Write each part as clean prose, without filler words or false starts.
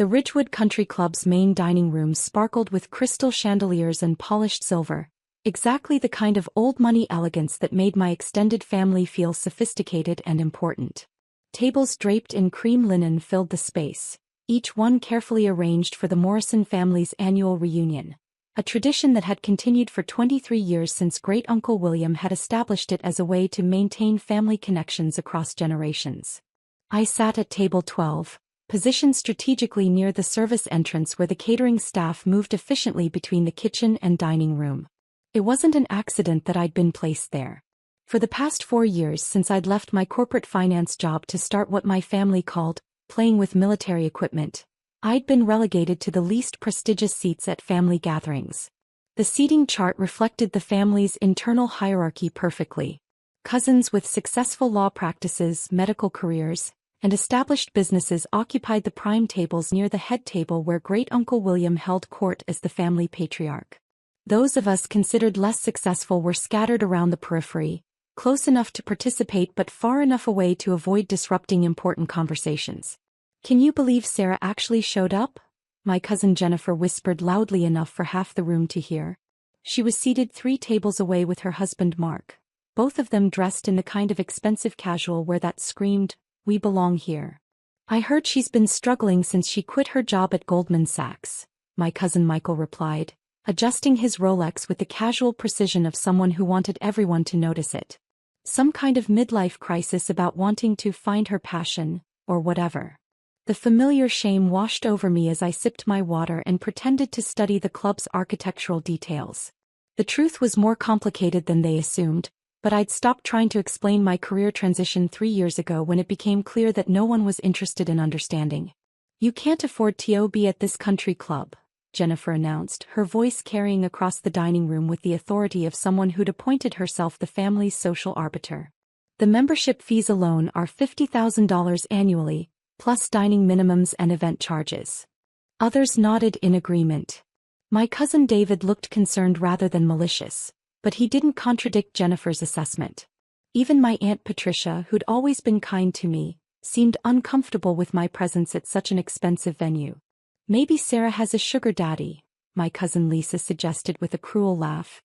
The Ridgewood Country Club's main dining room sparkled with crystal chandeliers and polished silver, exactly the kind of old-money elegance that made my extended family feel sophisticated and important. Tables draped in cream linen filled the space, each one carefully arranged for the Morrison family's annual reunion, a tradition that had continued for 23 years since Great-Uncle William had established it as a way to maintain family connections across generations. I sat at table 12, positioned strategically near the service entrance where the catering staff moved efficiently between the kitchen and dining room. It wasn't an accident that I'd been placed there. For the past 4 years since I'd left my corporate finance job to start what my family called playing with military equipment, I'd been relegated to the least prestigious seats at family gatherings. The seating chart reflected the family's internal hierarchy perfectly. Cousins with successful law practices, medical careers, and established businesses occupied the prime tables near the head table where Great-Uncle William held court as the family patriarch. Those of us considered less successful were scattered around the periphery, close enough to participate but far enough away to avoid disrupting important conversations. "Can you believe Sarah actually showed up?" my cousin Jennifer whispered loudly enough for half the room to hear. She was seated 3 tables away with her husband Mark, both of them dressed in the kind of expensive casual wear that screamed, "We belong here." "I heard she's been struggling since she quit her job at Goldman Sachs," my cousin Michael replied, adjusting his Rolex with the casual precision of someone who wanted everyone to notice it. "Some kind of midlife crisis about wanting to find her passion, or whatever." The familiar shame washed over me as I sipped my water and pretended to study the club's architectural details. The truth was more complicated than they assumed, but I'd stopped trying to explain my career transition 3 years ago when it became clear that no one was interested in understanding. "You can't afford to be at this country club," Jennifer announced, her voice carrying across the dining room with the authority of someone who'd appointed herself the family's social arbiter. "The membership fees alone are $50,000 annually, plus dining minimums and event charges." Others nodded in agreement. My cousin David looked concerned rather than malicious, but he didn't contradict Jennifer's assessment. Even my Aunt Patricia, who'd always been kind to me, seemed uncomfortable with my presence at such an expensive venue. "Maybe Sarah has a sugar daddy," my cousin Lisa suggested with a cruel laugh.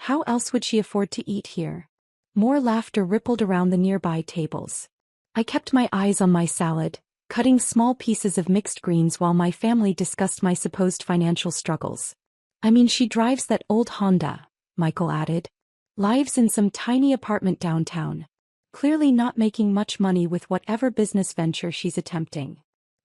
"How else would she afford to eat here?" More laughter rippled around the nearby tables. I kept my eyes on my salad, cutting small pieces of mixed greens while my family discussed my supposed financial struggles. "I mean, she drives that old Honda," Michael added. "Lives in some tiny apartment downtown. Clearly not making much money with whatever business venture she's attempting."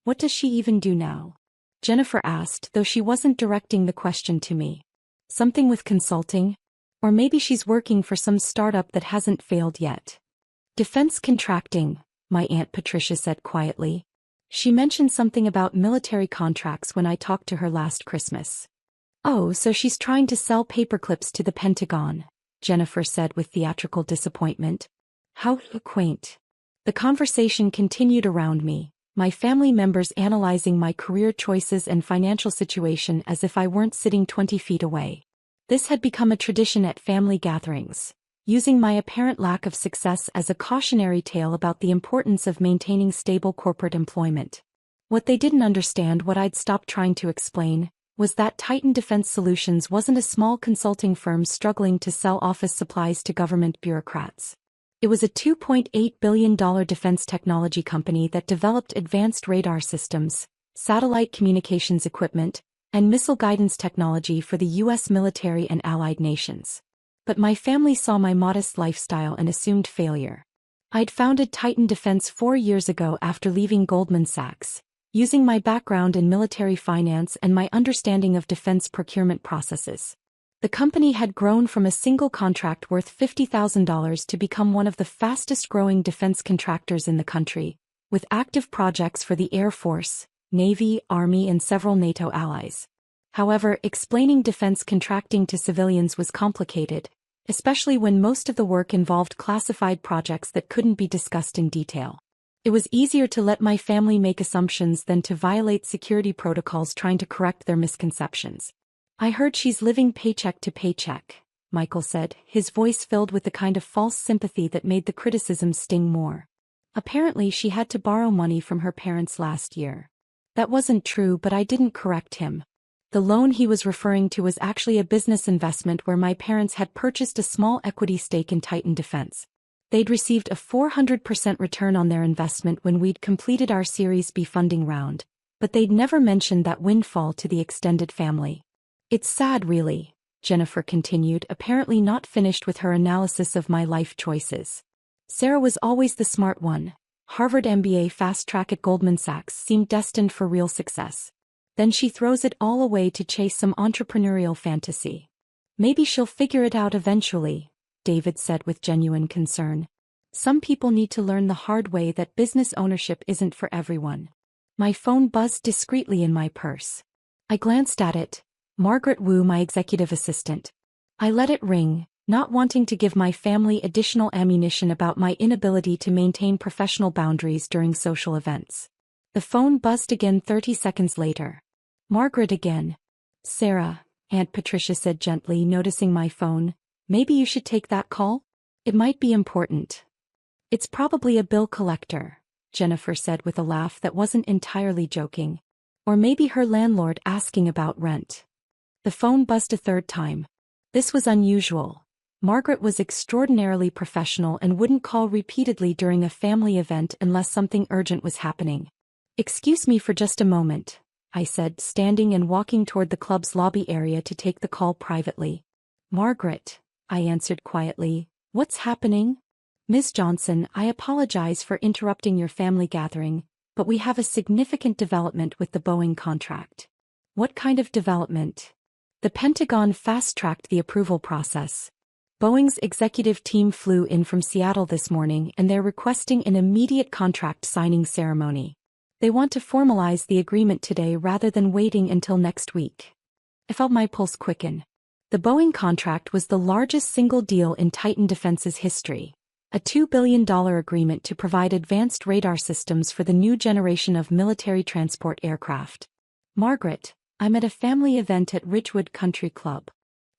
"What does she even do now?" Jennifer asked, though she wasn't directing the question to me. "Something with consulting? Or maybe she's working for some startup that hasn't failed yet." "Defense contracting," my Aunt Patricia said quietly. "She mentioned something about military contracts when I talked to her last Christmas." "Oh, so she's trying to sell paperclips to the Pentagon," Jennifer said with theatrical disappointment. "How quaint." The conversation continued around me, my family members analyzing my career choices and financial situation as if I weren't sitting 20 feet away. This had become a tradition at family gatherings, using my apparent lack of success as a cautionary tale about the importance of maintaining stable corporate employment. What they didn't understand, what I'd stopped trying to explain, was that Titan Defense Solutions wasn't a small consulting firm struggling to sell office supplies to government bureaucrats. It was a $2.8 billion defense technology company that developed advanced radar systems, satellite communications equipment, and missile guidance technology for the U.S. military and allied nations. But my family saw my modest lifestyle and assumed failure. I'd founded Titan Defense 4 years ago after leaving Goldman Sachs, using my background in military finance and my understanding of defense procurement processes. The company had grown from a single contract worth $50,000 to become one of the fastest-growing defense contractors in the country, with active projects for the Air Force, Navy, Army, and several NATO allies. However, explaining defense contracting to civilians was complicated, especially when most of the work involved classified projects that couldn't be discussed in detail. It was easier to let my family make assumptions than to violate security protocols trying to correct their misconceptions. "I heard she's living paycheck to paycheck," Michael said, his voice filled with the kind of false sympathy that made the criticism sting more. "Apparently she had to borrow money from her parents last year." That wasn't true, but I didn't correct him. The loan he was referring to was actually a business investment where my parents had purchased a small equity stake in Titan Defense. They'd received a 400% return on their investment when we'd completed our Series B funding round, but they'd never mentioned that windfall to the extended family. It's sad, really, Jennifer continued, apparently not finished with her analysis of my life choices. Sarah was always the smart one. Harvard MBA fast track at Goldman Sachs seemed destined for real success. Then she throws it all away to chase some entrepreneurial fantasy. Maybe she'll figure it out eventually, David said with genuine concern. Some people need to learn the hard way that business ownership isn't for everyone. My phone buzzed discreetly in my purse. I glanced at it. Margaret Wu, my executive assistant. I let it ring, not wanting to give my family additional ammunition about my inability to maintain professional boundaries during social events. The phone buzzed again 30 seconds later. Margaret again. Sarah, Aunt Patricia said gently, noticing my phone, maybe you should take that call? It might be important. It's probably a bill collector, Jennifer said with a laugh that wasn't entirely joking. Or maybe her landlord asking about rent. The phone buzzed a third time. This was unusual. Margaret was extraordinarily professional and wouldn't call repeatedly during a family event unless something urgent was happening. Excuse me for just a moment, I said, standing and walking toward the club's lobby area to take the call privately. Margaret, I answered quietly, what's happening? Ms. Johnson, I apologize for interrupting your family gathering, but we have a significant development with the Boeing contract. What kind of development? The Pentagon fast-tracked the approval process. Boeing's executive team flew in from Seattle this morning and they're requesting an immediate contract signing ceremony. They want to formalize the agreement today rather than waiting until next week. I felt my pulse quicken. The Boeing contract was the largest single deal in Titan Defense's history. A $2 billion agreement to provide advanced radar systems for the new generation of military transport aircraft. Margaret, I'm at a family event at Ridgewood Country Club.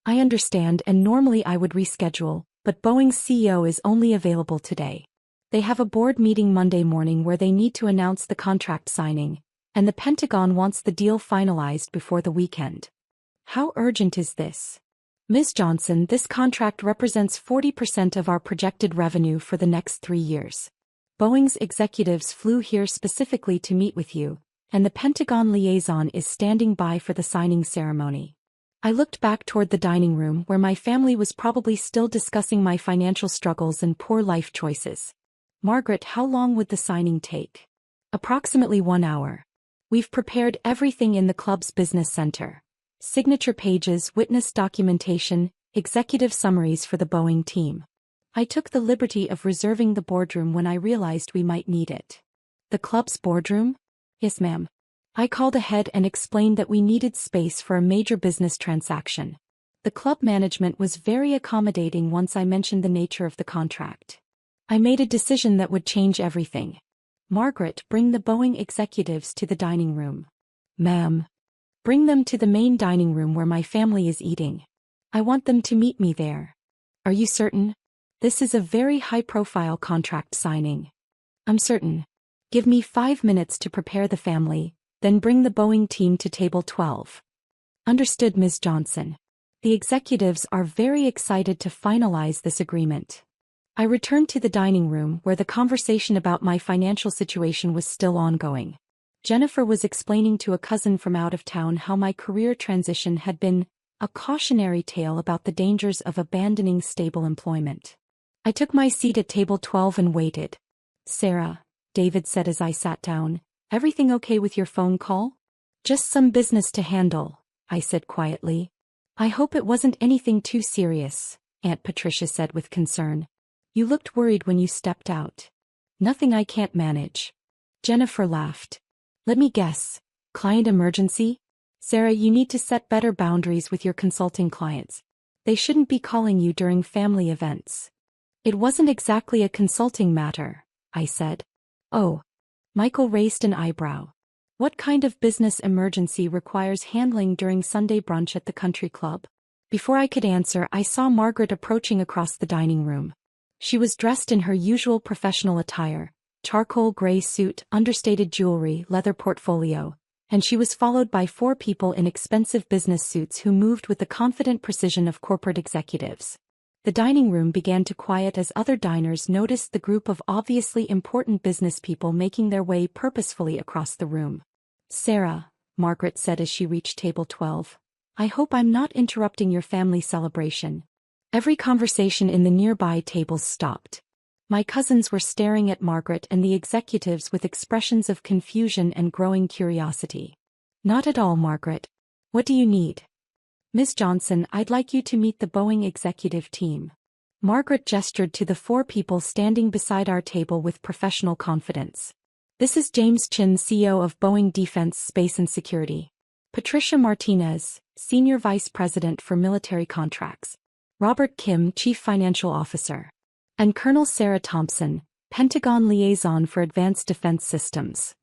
I understand, and normally I would reschedule, but Boeing's CEO is only available today. They have a board meeting Monday morning where they need to announce the contract signing, and the Pentagon wants the deal finalized before the weekend. How urgent is this? Ms. Johnson, this contract represents 40% of our projected revenue for the next 3 years. Boeing's executives flew here specifically to meet with you, and the Pentagon liaison is standing by for the signing ceremony. I looked back toward the dining room where my family was probably still discussing my financial struggles and poor life choices. Margaret, how long would the signing take? Approximately 1 hour. We've prepared everything in the club's business center. Signature pages, witness documentation, executive summaries for the Boeing team. I took the liberty of reserving the boardroom when I realized we might need it. The club's boardroom? Yes, ma'am. I called ahead and explained that we needed space for a major business transaction. The club management was very accommodating once I mentioned the nature of the contract. I made a decision that would change everything. Margaret, bring the Boeing executives to the dining room. Ma'am. Bring them to the main dining room where my family is eating. I want them to meet me there. Are you certain? This is a very high-profile contract signing. I'm certain. Give me 5 minutes to prepare the family, then bring the Boeing team to table 12. Understood, Ms. Johnson. The executives are very excited to finalize this agreement. I returned to the dining room where the conversation about my financial situation was still ongoing. Jennifer was explaining to a cousin from out of town how my career transition had been a cautionary tale about the dangers of abandoning stable employment. I took my seat at table 12 and waited. Sarah, David said as I sat down, everything okay with your phone call? Just some business to handle, I said quietly. I hope it wasn't anything too serious, Aunt Patricia said with concern. You looked worried when you stepped out. Nothing I can't manage. Jennifer laughed. Let me guess. Client emergency? Sarah, you need to set better boundaries with your consulting clients. They shouldn't be calling you during family events. It wasn't exactly a consulting matter, I said. Oh. Michael raised an eyebrow. What kind of business emergency requires handling during Sunday brunch at the country club? Before I could answer, I saw Margaret approaching across the dining room. She was dressed in her usual professional attire, charcoal gray suit, understated jewelry, leather portfolio, and she was followed by 4 people in expensive business suits who moved with the confident precision of corporate executives. The dining room began to quiet as other diners noticed the group of obviously important business people making their way purposefully across the room. "Sarah," Margaret said as she reached table 12, "I hope I'm not interrupting your family celebration." Every conversation in the nearby tables stopped. My cousins were staring at Margaret and the executives with expressions of confusion and growing curiosity. "Not at all, Margaret. What do you need?" "Ms. Johnson, I'd like you to meet the Boeing executive team." Margaret gestured to the 4 people standing beside our table with professional confidence. "This is James Chin, CEO of Boeing Defense, Space and Security. Patricia Martinez, Senior Vice President for Military Contracts. Robert Kim, Chief Financial Officer. And Colonel Sarah Thompson, Pentagon Liaison for Advanced Defense Systems."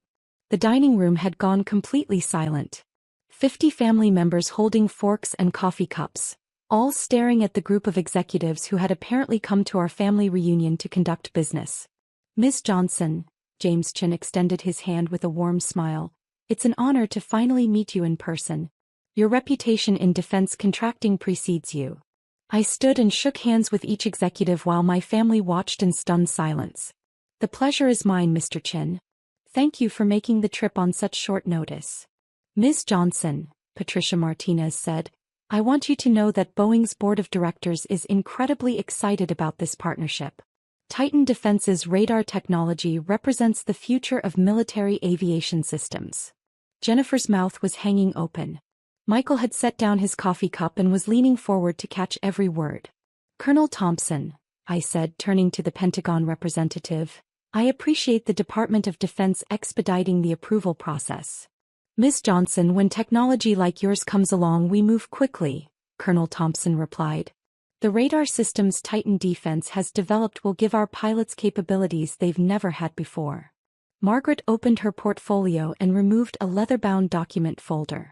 The dining room had gone completely silent. 50 family members holding forks and coffee cups, all staring at the group of executives who had apparently come to our family reunion to conduct business. "Ms. Johnson," James Chin extended his hand with a warm smile, "it's an honor to finally meet you in person. Your reputation in defense contracting precedes you." I stood and shook hands with each executive while my family watched in stunned silence. "The pleasure is mine, Mr. Chin. Thank you for making the trip on such short notice." "Ms. Johnson," Patricia Martinez said, "I want you to know that Boeing's board of directors is incredibly excited about this partnership. Titan Defense's radar technology represents the future of military aviation systems." Jennifer's mouth was hanging open. Michael had set down his coffee cup and was leaning forward to catch every word. "Colonel Thompson," I said, turning to the Pentagon representative, "I appreciate the Department of Defense expediting the approval process." "Ms. Johnson, when technology like yours comes along, we move quickly," Colonel Thompson replied. "The radar systems Titan Defense has developed will give our pilots capabilities they've never had before." Margaret opened her portfolio and removed a leather-bound document folder.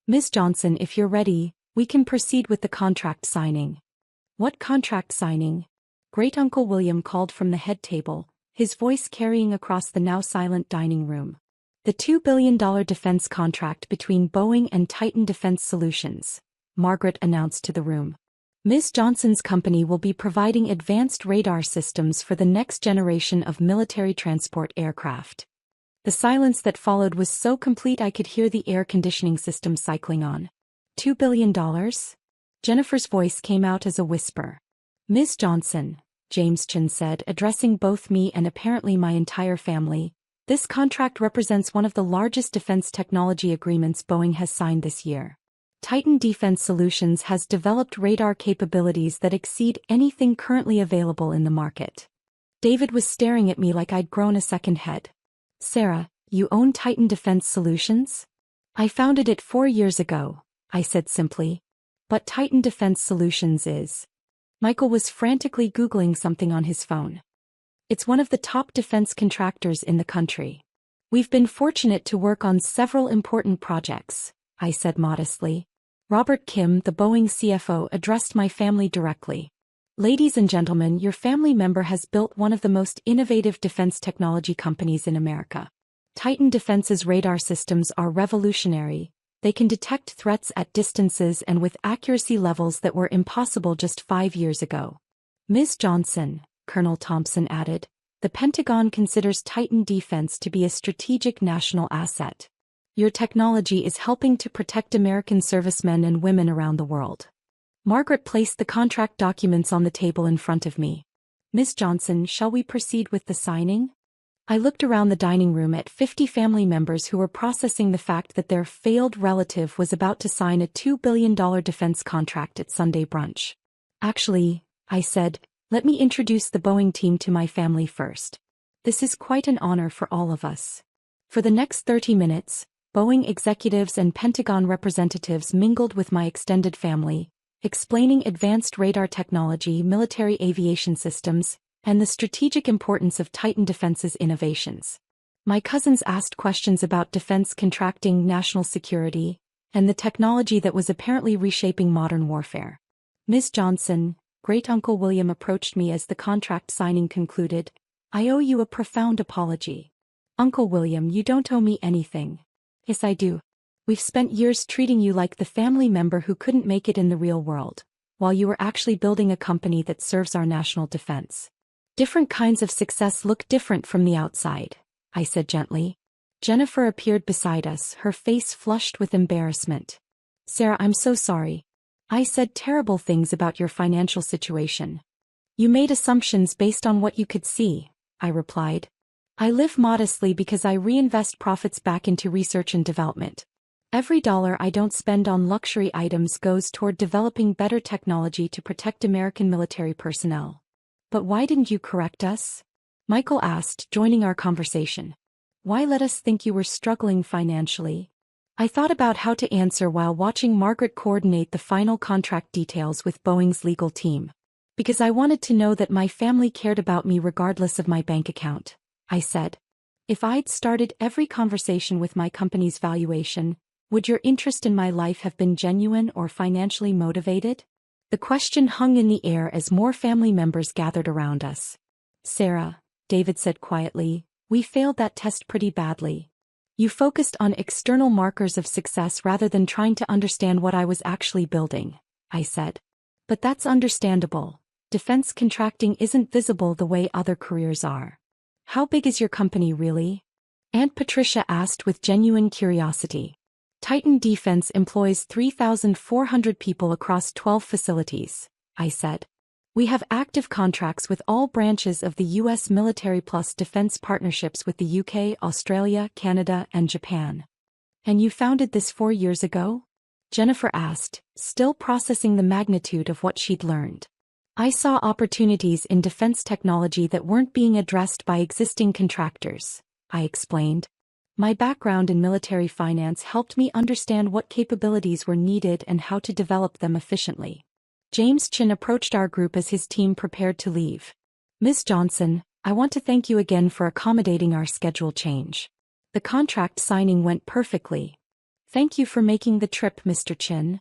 "Ms. Johnson, if you're ready, we can proceed with the contract signing." "What contract signing?" Great-Uncle William called from the head table, his voice carrying across the now silent dining room. "The $2 billion defense contract between Boeing and Titan Defense Solutions," Margaret announced to the room. "Ms. Johnson's company will be providing advanced radar systems for the next generation of military transport aircraft." The silence that followed was so complete I could hear the air conditioning system cycling on. $2 billion? Jennifer's voice came out as a whisper. "Ms. Johnson," James Chin said, addressing both me and apparently my entire family, "this contract represents one of the largest defense technology agreements Boeing has signed this year. Titan Defense Solutions has developed radar capabilities that exceed anything currently available in the market." David was staring at me like I'd grown a second head. "Sarah, you own Titan Defense Solutions?" "I founded it 4 years ago," I said simply. "But Titan Defense Solutions is..." Michael was frantically Googling something on his phone. "It's one of the top defense contractors in the country. We've been fortunate to work on several important projects," I said modestly. Robert Kim, the Boeing CFO, addressed my family directly. "Ladies and gentlemen, your family member has built one of the most innovative defense technology companies in America. Titan Defense's radar systems are revolutionary. They can detect threats at distances and with accuracy levels that were impossible just 5 years ago." "Ms. Johnson," Colonel Thompson added, "the Pentagon considers Titan Defense to be a strategic national asset. Your technology is helping to protect American servicemen and women around the world." Margaret placed the contract documents on the table in front of me. "Ms. Johnson, shall we proceed with the signing?" I looked around the dining room at 50 family members who were processing the fact that their failed relative was about to sign a $2 billion defense contract at Sunday brunch. "Actually," I said, "let me introduce the Boeing team to my family first. This is quite an honor for all of us." For the next 30 minutes, Boeing executives and Pentagon representatives mingled with my extended family, explaining advanced radar technology, military aviation systems, and the strategic importance of Titan Defense's innovations. My cousins asked questions about defense contracting, national security, and the technology that was apparently reshaping modern warfare. "Ms. Johnson," Great-Uncle William approached me as the contract signing concluded, "I owe you a profound apology." "Uncle William, you don't owe me anything. Yes, I do. We've spent years treating you like the family member who couldn't make it in the real world, while you were actually building a company that serves our national defense. Different kinds of success look different from the outside, I said gently. Jennifer appeared beside us, her face flushed with embarrassment. Sarah, I'm so sorry. I said terrible things about your financial situation. You made assumptions based on what you could see, I replied. I live modestly because I reinvest profits back into research and development. Every dollar I don't spend on luxury items goes toward developing better technology to protect American military personnel. But why didn't you correct us? Michael asked, joining our conversation. Why let us think you were struggling financially? I thought about how to answer while watching Margaret coordinate the final contract details with Boeing's legal team. Because I wanted to know that my family cared about me regardless of my bank account, I said. If I'd started every conversation with my company's valuation, would your interest in my life have been genuine or financially motivated? The question hung in the air as more family members gathered around us. Sarah, David said quietly, we failed that test pretty badly. You focused on external markers of success rather than trying to understand what I was actually building, I said. But that's understandable. Defense contracting isn't visible the way other careers are. How big is your company really? Aunt Patricia asked with genuine curiosity. Titan Defense employs 3,400 people across 12 facilities, I said. We have active contracts with all branches of the U.S. military plus defense partnerships with the UK, Australia, Canada, and Japan. And you founded this 4 years ago? Jennifer asked, still processing the magnitude of what she'd learned. I saw opportunities in defense technology that weren't being addressed by existing contractors, I explained. My background in military finance helped me understand what capabilities were needed and how to develop them efficiently. James Chin approached our group as his team prepared to leave. Ms. Johnson, I want to thank you again for accommodating our schedule change. The contract signing went perfectly. Thank you for making the trip, Mr. Chin.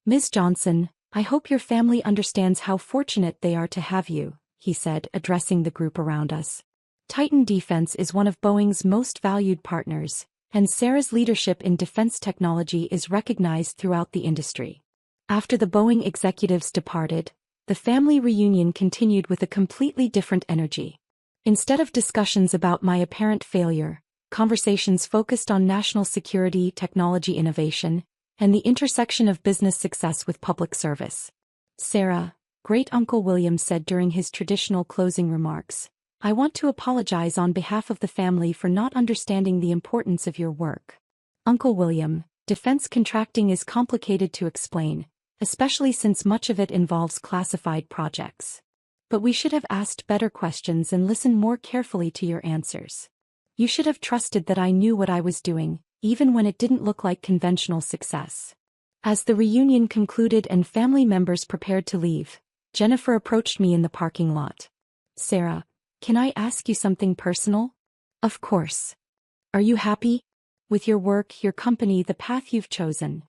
Ms. Johnson, I hope your family understands how fortunate they are to have you, he said, addressing the group around us. Titan Defense is one of Boeing's most valued partners, and Sarah's leadership in defense technology is recognized throughout the industry. After the Boeing executives departed, the family reunion continued with a completely different energy. Instead of discussions about my apparent failure, conversations focused on national security, technology innovation, and the intersection of business success with public service. Sarah, Great-Uncle William said during his traditional closing remarks, I want to apologize on behalf of the family for not understanding the importance of your work. Uncle William, defense contracting is complicated to explain, especially since much of it involves classified projects. But we should have asked better questions and listened more carefully to your answers. You should have trusted that I knew what I was doing, even when it didn't look like conventional success. As the reunion concluded and family members prepared to leave, Jennifer approached me in the parking lot. Sarah, can I ask you something personal? Of course. Are you happy? With your work, your company, the path you've chosen?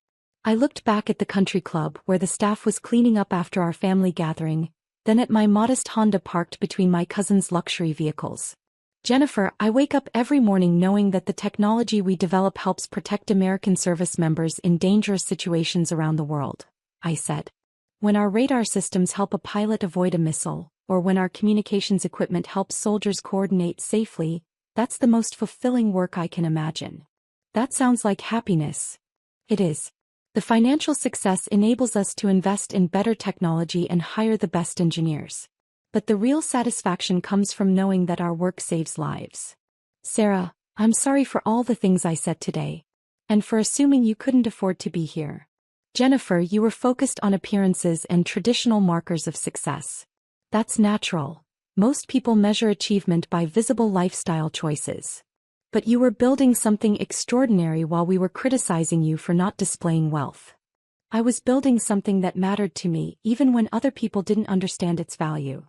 I looked back at the country club where the staff was cleaning up after our family gathering, then at my modest Honda parked between my cousin's luxury vehicles. Jennifer, I wake up every morning knowing that the technology we develop helps protect American service members in dangerous situations around the world, I said. When our radar systems help a pilot avoid a missile, or when our communications equipment helps soldiers coordinate safely, that's the most fulfilling work I can imagine. That sounds like happiness. It is. The financial success enables us to invest in better technology and hire the best engineers. But the real satisfaction comes from knowing that our work saves lives. Sarah, I'm sorry for all the things I said today. And for assuming you couldn't afford to be here. Jennifer, you were focused on appearances and traditional markers of success. That's natural. Most people measure achievement by visible lifestyle choices. But you were building something extraordinary while we were criticizing you for not displaying wealth. I was building something that mattered to me even when other people didn't understand its value.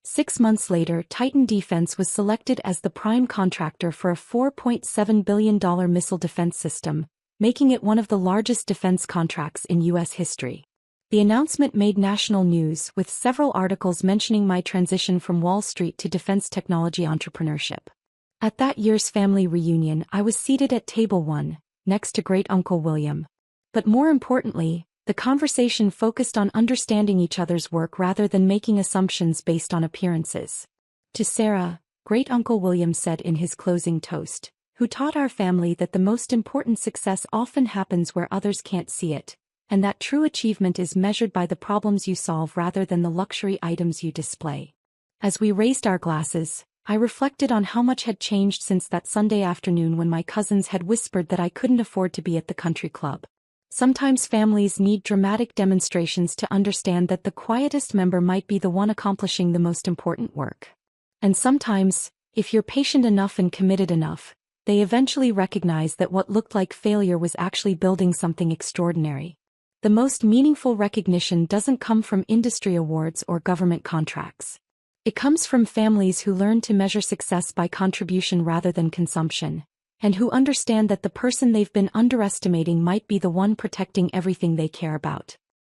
6 months later, Titan Defense was selected as the prime contractor for a $4.7 billion missile defense system, making it one of the largest defense contracts in U.S. history. The announcement made national news, with several articles mentioning my transition from Wall Street to defense technology entrepreneurship. At that year's family reunion, I was seated at table 1, next to Great Uncle William. But more importantly, the conversation focused on understanding each other's work rather than making assumptions based on appearances. To Sarah, Great Uncle William said in his closing toast, who taught our family that the most important success often happens where others can't see it, and that true achievement is measured by the problems you solve rather than the luxury items you display. As we raised our glasses, I reflected on how much had changed since that Sunday afternoon when my cousins had whispered that I couldn't afford to be at the country club. Sometimes families need dramatic demonstrations to understand that the quietest member might be the one accomplishing the most important work. And sometimes, if you're patient enough and committed enough, they eventually recognize that what looked like failure was actually building something extraordinary. The most meaningful recognition doesn't come from industry awards or government contracts. It comes from families who learn to measure success by contribution rather than consumption, and who understand that the person they've been underestimating might be the one protecting everything they care about.